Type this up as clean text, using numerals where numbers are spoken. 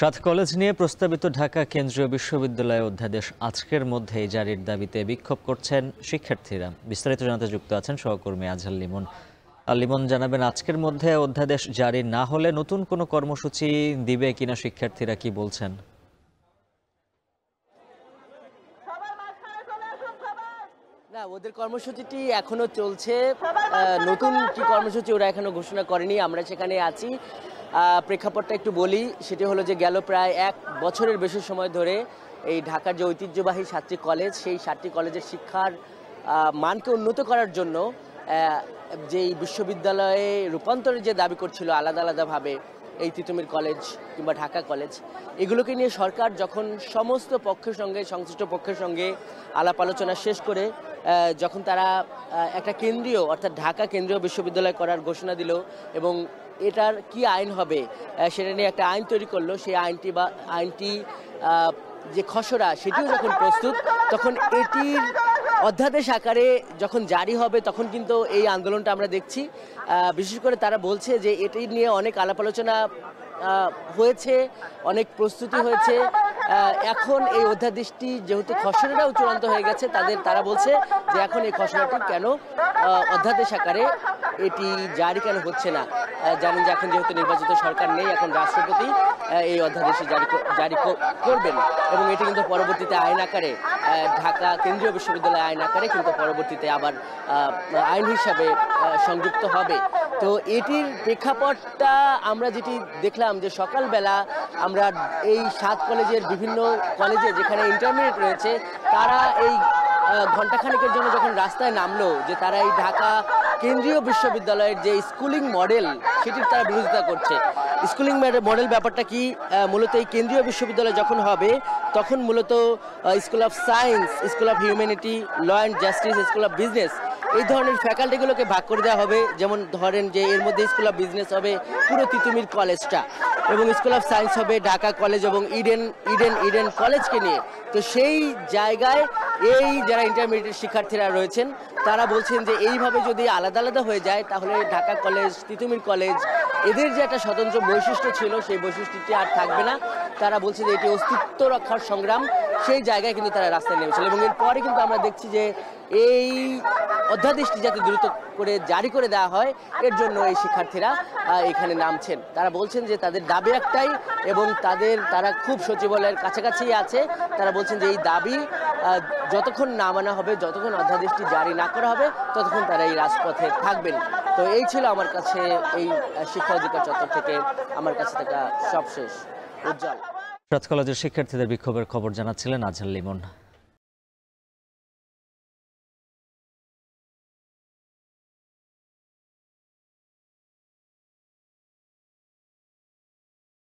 সাত কলেজ নিয়ে প্রস্তাবিত ঢাকা কেন্দ্রীয় বিশ্ববিদ্যালয় অধ্যাদেশ আজকের মধ্যেই জারির দাবিতে বিক্ষোভ করছেন শিক্ষার্থীরা। বিস্তারিত জানাতে যুক্ত আছেন সহকর্মী আজহার লিমন। লিমন, জানাবেন আজকের মধ্যে অধ্যাদেশ জারি না হলে নতুন কোনো কর্মসূচি দিবে কিনা, শিক্ষার্থীরা কি বলছেন? না, ওদের কর্মসূচিটি এখনো চলছে। নতুন কি কর্মসূচি ওরা এখনো ঘোষণা করেনি। আমরা সেখানে আছি। প্রেক্ষাপটটা একটু বলি, সেটি হলো যে গেল প্রায় 1 বছরের বেশি সময় ধরে এই ঢাকার যে ঐতিহ্যবাহী 7টি কলেজ, সেই 7টি কলেজের শিক্ষার মানকে উন্নত করার জন্য যেই বিশ্ববিদ্যালয়ে রূপান্তরের যে দাবি করছিল আলাদা আলাদাভাবে, এই তিতুমির কলেজ কিংবা ঢাকা কলেজ, এগুলোকে নিয়ে সরকার যখন সমস্ত পক্ষের সঙ্গে, সংশ্লিষ্ট পক্ষের সঙ্গে আলাপ আলোচনা শেষ করে যখন তারা একটা কেন্দ্রীয় অর্থাৎ ঢাকা কেন্দ্রীয় বিশ্ববিদ্যালয় করার ঘোষণা দিল এবং এটার কি আইন হবে সেটা নিয়ে একটা আইন তৈরি করলো, সেই আইনটি যে খসড়া সেটিও যখন প্রস্তুত, তখন এটির অধ্যাদেশ আকারে যখন জারি হবে তখন কিন্তু এই আন্দোলনটা আমরা দেখছি। বিশেষ করে তারা বলছে যে এটি নিয়ে অনেক আলাপ আলোচনা হয়েছে, অনেক প্রস্তুতি হয়েছে। এখন এই অধ্যাদেশটি যেহেতু খসড়াটাও চূড়ান্ত হয়ে গেছে, তারা বলছে যে এখন এই খসড়াটি কেন অধ্যাদেশ আকারে এটি জারি কেন হচ্ছে না। জানেন যে এখন যেহেতু নির্বাচিত সরকার নেই, এখন রাষ্ট্রপতি এই অধ্যাদেশটি জারি করবেন এবং এটি কিন্তু পরবর্তীতে আইন আকারে, ঢাকা কেন্দ্রীয় বিশ্ববিদ্যালয় আইন আকারে কিন্তু পরবর্তীতে আবার আইন হিসাবে সংযুক্ত হবে। তো এটির প্রেক্ষাপটটা আমরা যেটি দেখলাম যে সকালবেলা আমরা এই 7 কলেজের বিভিন্ন কলেজে যেখানে ইন্টারমিডিয়েট রয়েছে, তারা এই ঘণ্টাখানেকের জন্য যখন রাস্তায় নামলো, যে তারা এই ঢাকা কেন্দ্রীয় বিশ্ববিদ্যালয়ের যে স্কুলিং মডেল সেটির তারা বিরোধিতা করছে। স্কুলিং মডেল ব্যাপারটা কি, মূলত এই কেন্দ্রীয় বিশ্ববিদ্যালয় যখন হবে তখন মূলত school of science, school of humanity, law and justice, school of business, এই ধরনের ফ্যাকাল্টিগুলোকে ভাগ করে দেওয়া হবে। যেমন ধরেন যে এর মধ্যে স্কুল অফ বিজনেস হবে পুরো তিতুমির কলেজটা, এবং স্কুল অফ সায়েন্স হবে ঢাকা কলেজ এবং ইডেন কলেজকে নিয়ে। তো সেই জায়গায় এই যারা ইন্টারমিডিয়েট শিক্ষার্থীরা রয়েছেন তারা বলছেন যে এইভাবে যদি আলাদা আলাদা হয়ে যায় তাহলে ঢাকা কলেজ, তিতুমির কলেজ, এদের যে একটা স্বতন্ত্র বৈশিষ্ট্য ছিল সেই বৈশিষ্ট্যটি আর থাকবে না। তারা বলছে যে এটি অস্তিত্ব রক্ষার সংগ্রাম, সেই জায়গায় কিন্তু তারা রাস্তায় নেমেছিল। এবং এরপরে কিন্তু আমরা দেখছি যে এই অধ্যাদেশটি যাতে দ্রুত করে জারি করে দেওয়া হয়, এর জন্য এই শিক্ষার্থীরা এখানে নামছেন। তারা বলছেন যে তাদের দাবি একটাই এবং তারা খুব সচিবালয়ের কাছাকাছি আছে। তারা বলছেন যে এই দাবি যতক্ষণ না মানা হবে, যতক্ষণ অধ্যাদেশটি জারি না করা হবে, ততক্ষণ তারা এই রাজপথে থাকবেন। তো এই ছিল আমার কাছে এই শিক্ষা অধিকার চত্বর থেকে আমার কাছে থাকা সবশেষ। উজ্জ্বল। সাত কলেজের শিক্ষার্থীদের বিক্ষোভের খবর জানাচ্ছিলেন আজহার লিমন।